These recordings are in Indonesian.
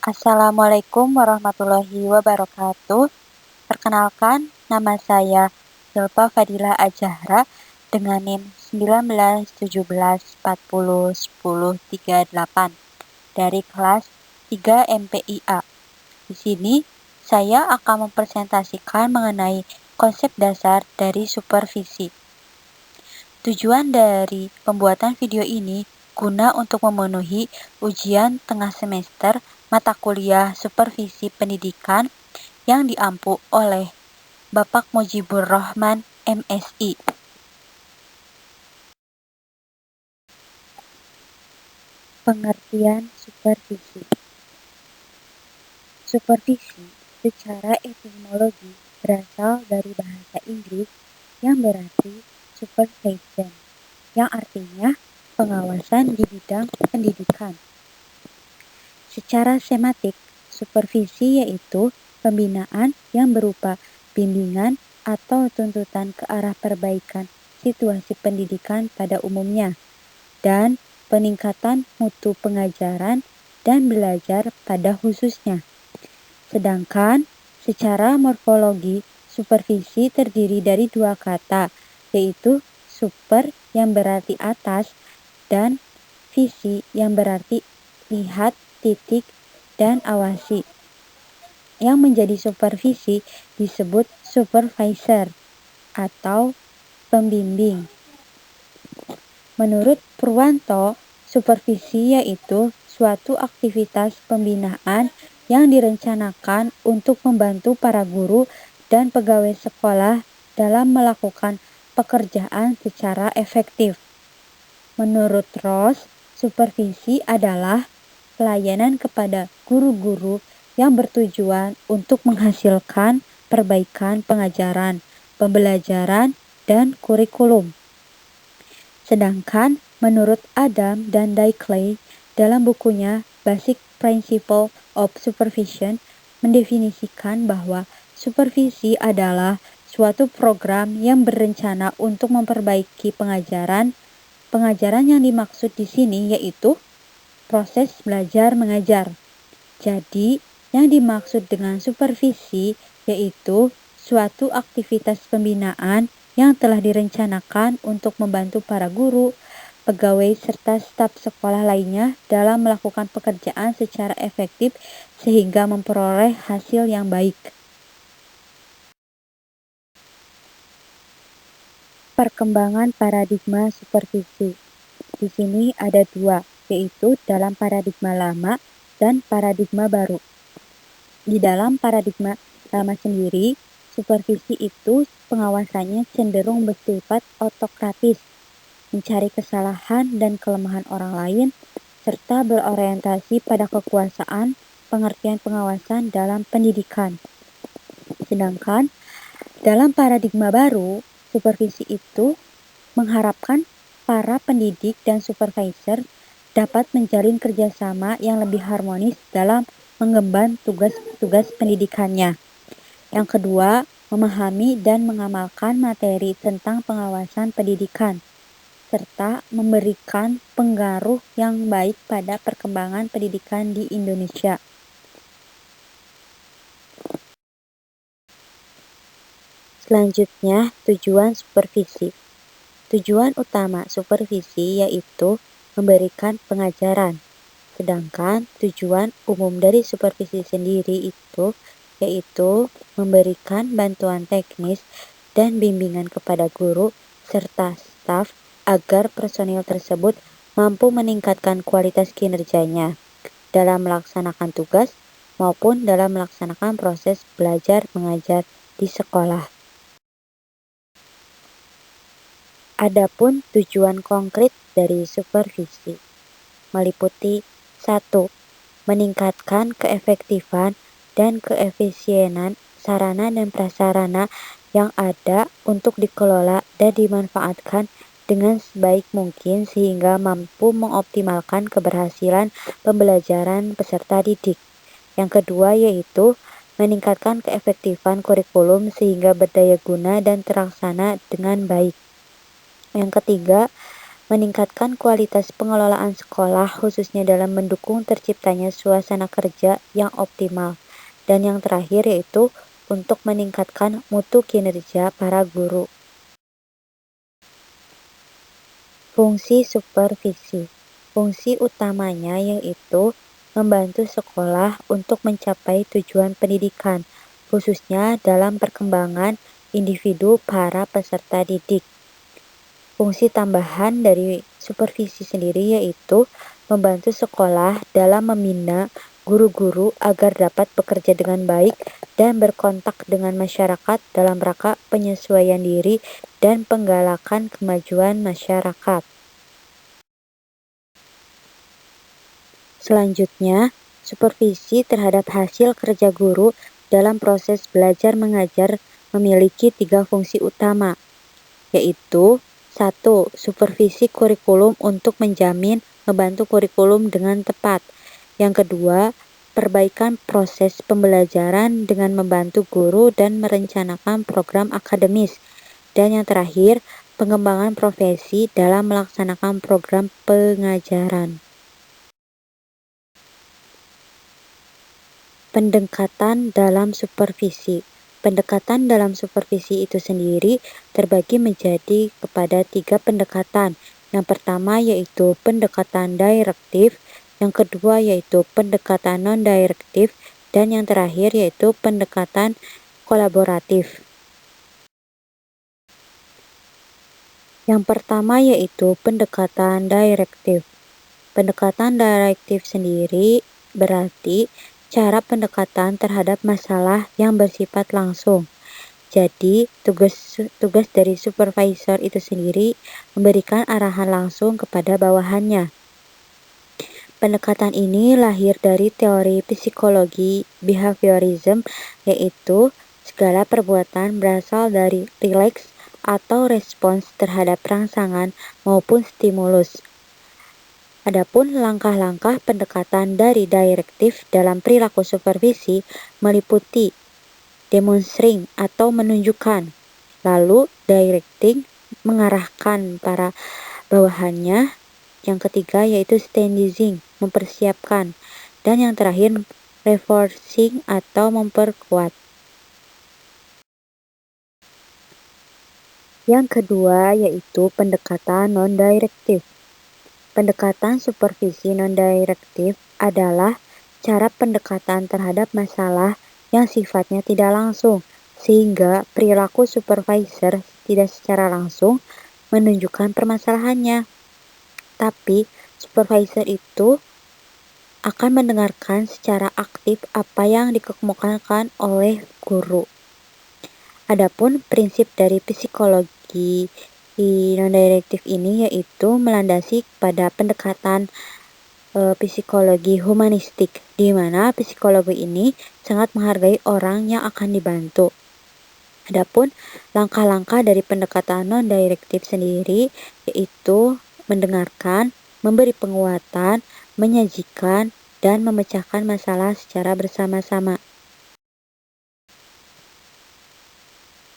Assalamualaikum warahmatullahi wabarakatuh. Perkenalkan, nama saya Zulfa Fadilah Azahra dengan NIM 19 17 40 10 38 dari kelas 3 MPIA. Di sini, saya akan mempresentasikan mengenai konsep dasar dari supervisi. Tujuan dari pembuatan video ini guna untuk memenuhi ujian tengah semester mata kuliah supervisi pendidikan yang diampu oleh Bapak Mujibur Rahman, MSI. Pengertian supervisi. Supervisi secara etimologi berasal dari bahasa Inggris yang berarti supervision, yang artinya pengawasan di bidang pendidikan. Secara sematik, supervisi yaitu pembinaan yang berupa bimbingan atau tuntutan ke arah perbaikan situasi pendidikan pada umumnya, dan peningkatan mutu pengajaran dan belajar pada khususnya. Sedangkan secara morfologi, supervisi terdiri dari dua kata, yaitu super yang berarti atas dan visi yang berarti lihat, titik, dan awasi. Yang menjadi supervisi disebut supervisor atau pembimbing. Menurut Purwanto, supervisi yaitu suatu aktivitas pembinaan yang direncanakan untuk membantu para guru dan pegawai sekolah dalam melakukan pekerjaan secara efektif. Menurut Ross, supervisi adalah pelayanan kepada guru-guru yang bertujuan untuk menghasilkan perbaikan pengajaran, pembelajaran, dan kurikulum. Sedangkan menurut Adam dan Daikley dalam bukunya Basic Principle of Supervision mendefinisikan bahwa supervisi adalah suatu program yang berencana untuk memperbaiki pengajaran. Pengajaran yang dimaksud di sini yaitu proses belajar mengajar. Jadi, yang dimaksud dengan supervisi yaitu suatu aktivitas pembinaan yang telah direncanakan untuk membantu para guru, pegawai, serta staf sekolah lainnya dalam melakukan pekerjaan secara efektif sehingga memperoleh hasil yang baik. Perkembangan paradigma supervisi. Di sini ada dua, yaitu dalam paradigma lama dan paradigma baru. Di dalam paradigma lama sendiri, supervisi itu pengawasannya cenderung bersifat otokratis, mencari kesalahan dan kelemahan orang lain, serta berorientasi pada kekuasaan, pengertian pengawasan dalam pendidikan. Sedangkan dalam paradigma baru, supervisi itu mengharapkan para pendidik dan supervisor dapat menjalin kerjasama yang lebih harmonis dalam mengemban tugas-tugas pendidikannya. Yang kedua, memahami dan mengamalkan materi tentang pengawasan pendidikan, serta memberikan pengaruh yang baik pada perkembangan pendidikan di Indonesia. Selanjutnya, tujuan supervisi. Tujuan utama supervisi yaitu memberikan pengajaran. Sedangkan tujuan umum dari supervisi sendiri itu yaitu memberikan bantuan teknis dan bimbingan kepada guru serta staf agar personil tersebut mampu meningkatkan kualitas kinerjanya dalam melaksanakan tugas maupun dalam melaksanakan proses belajar mengajar di sekolah. Adapun tujuan konkret dari supervisi meliputi 1. Meningkatkan keefektifan dan keefisienan sarana dan prasarana yang ada untuk dikelola dan dimanfaatkan dengan sebaik mungkin sehingga mampu mengoptimalkan keberhasilan pembelajaran peserta didik. Yang kedua yaitu meningkatkan keefektifan kurikulum sehingga berdaya guna dan terlaksana dengan baik. Yang ketiga, meningkatkan kualitas pengelolaan sekolah khususnya dalam mendukung terciptanya suasana kerja yang optimal. Dan yang terakhir yaitu untuk meningkatkan mutu kinerja para guru. Fungsi supervisi. Fungsi utamanya yaitu membantu sekolah untuk mencapai tujuan pendidikan, khususnya dalam perkembangan individu para peserta didik. Fungsi tambahan dari supervisi sendiri yaitu membantu sekolah dalam membina guru-guru agar dapat bekerja dengan baik dan berkontak dengan masyarakat dalam rangka penyesuaian diri dan penggalakan kemajuan masyarakat. Selanjutnya, supervisi terhadap hasil kerja guru dalam proses belajar mengajar memiliki 3 fungsi utama, yaitu 1. Supervisi kurikulum untuk menjamin membantu kurikulum dengan tepat. Yang kedua, perbaikan proses pembelajaran dengan membantu guru dan merencanakan program akademis. Dan yang terakhir, pengembangan profesi dalam melaksanakan program pengajaran. Pendekatan dalam supervisi. Pendekatan dalam supervisi itu sendiri terbagi menjadi kepada 3 pendekatan. Yang pertama yaitu pendekatan direktif, yang kedua yaitu pendekatan non-direktif, dan yang terakhir yaitu pendekatan kolaboratif. Yang pertama yaitu pendekatan direktif. Pendekatan direktif sendiri berarti cara pendekatan terhadap masalah yang bersifat langsung. Jadi, tugas dari supervisor itu sendiri memberikan arahan langsung kepada bawahannya. Pendekatan ini lahir dari teori psikologi behaviorism, yaitu segala perbuatan berasal dari rileks atau respons terhadap rangsangan maupun stimulus. Adapun langkah-langkah pendekatan dari direktif dalam perilaku supervisi meliputi demonstring atau menunjukkan, lalu directing mengarahkan para bawahannya, yang ketiga yaitu standardizing mempersiapkan, dan yang terakhir reinforcing atau memperkuat. Yang kedua yaitu pendekatan non-direktif. Pendekatan supervisi non-direktif adalah cara pendekatan terhadap masalah yang sifatnya tidak langsung, sehingga perilaku supervisor tidak secara langsung menunjukkan permasalahannya. Tapi, supervisor itu akan mendengarkan secara aktif apa yang dikemukakan oleh guru. Adapun prinsip dari psikologi non-direktif ini yaitu melandasi pada pendekatan psikologi humanistik, di mana psikologi ini sangat menghargai orang yang akan dibantu. Adapun langkah-langkah dari pendekatan non-direktif sendiri yaitu mendengarkan, memberi penguatan, menyajikan, dan memecahkan masalah secara bersama-sama.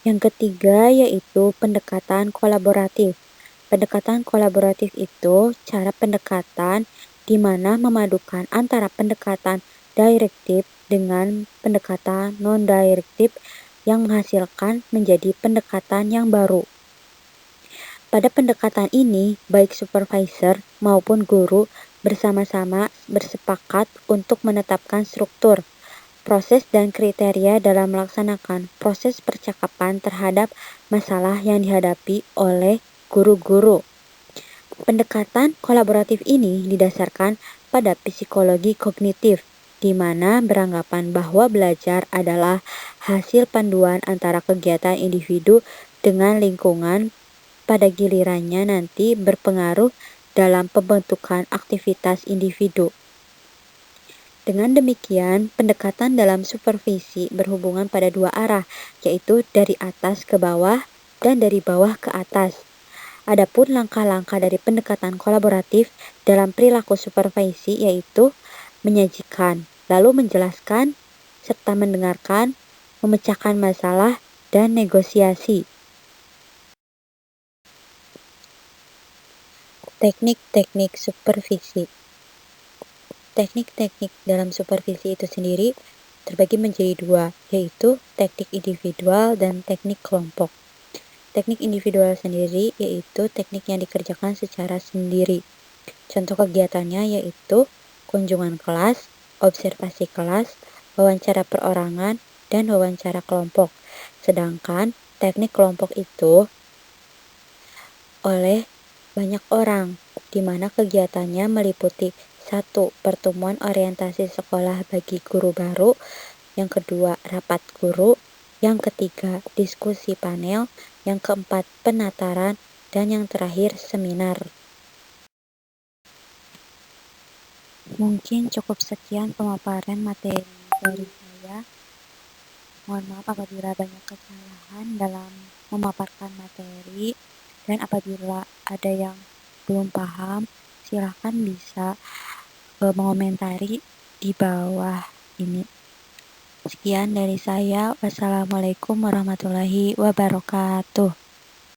Yang ketiga yaitu pendekatan kolaboratif. Pendekatan kolaboratif itu cara pendekatan di mana memadukan antara pendekatan direktif dengan pendekatan non-direktif yang menghasilkan menjadi pendekatan yang baru. Pada pendekatan ini, baik supervisor maupun guru bersama-sama bersepakat untuk menetapkan struktur, proses dan kriteria dalam melaksanakan proses percakapan terhadap masalah yang dihadapi oleh guru-guru. Pendekatan kolaboratif ini didasarkan pada psikologi kognitif, di mana beranggapan bahwa belajar adalah hasil panduan antara kegiatan individu dengan lingkungan, pada gilirannya nanti berpengaruh dalam pembentukan aktivitas individu. Dengan demikian, pendekatan dalam supervisi berhubungan pada 2 arah, yaitu dari atas ke bawah dan dari bawah ke atas. Adapun langkah-langkah dari pendekatan kolaboratif dalam perilaku supervisi yaitu menyajikan, lalu menjelaskan, serta mendengarkan, memecahkan masalah, dan negosiasi. Teknik-teknik supervisi. Teknik-teknik dalam supervisi itu sendiri terbagi menjadi dua, yaitu teknik individual dan teknik kelompok. Teknik individual sendiri yaitu teknik yang dikerjakan secara sendiri. Contoh kegiatannya yaitu kunjungan kelas, observasi kelas, wawancara perorangan, dan wawancara kelompok. Sedangkan teknik kelompok itu oleh banyak orang, di mana kegiatannya meliputi 1. Pertemuan orientasi sekolah bagi guru baru, yang kedua rapat guru, yang ketiga diskusi panel, yang keempat penataran, dan yang terakhir seminar. Mungkin cukup sekian pemaparan materi dari saya. Mohon maaf apabila banyak kesalahan dalam memaparkan materi, dan apabila ada yang belum paham, silahkan bisa mengomentari di bawah ini. Sekian dari saya. Wassalamualaikum warahmatullahi wabarakatuh.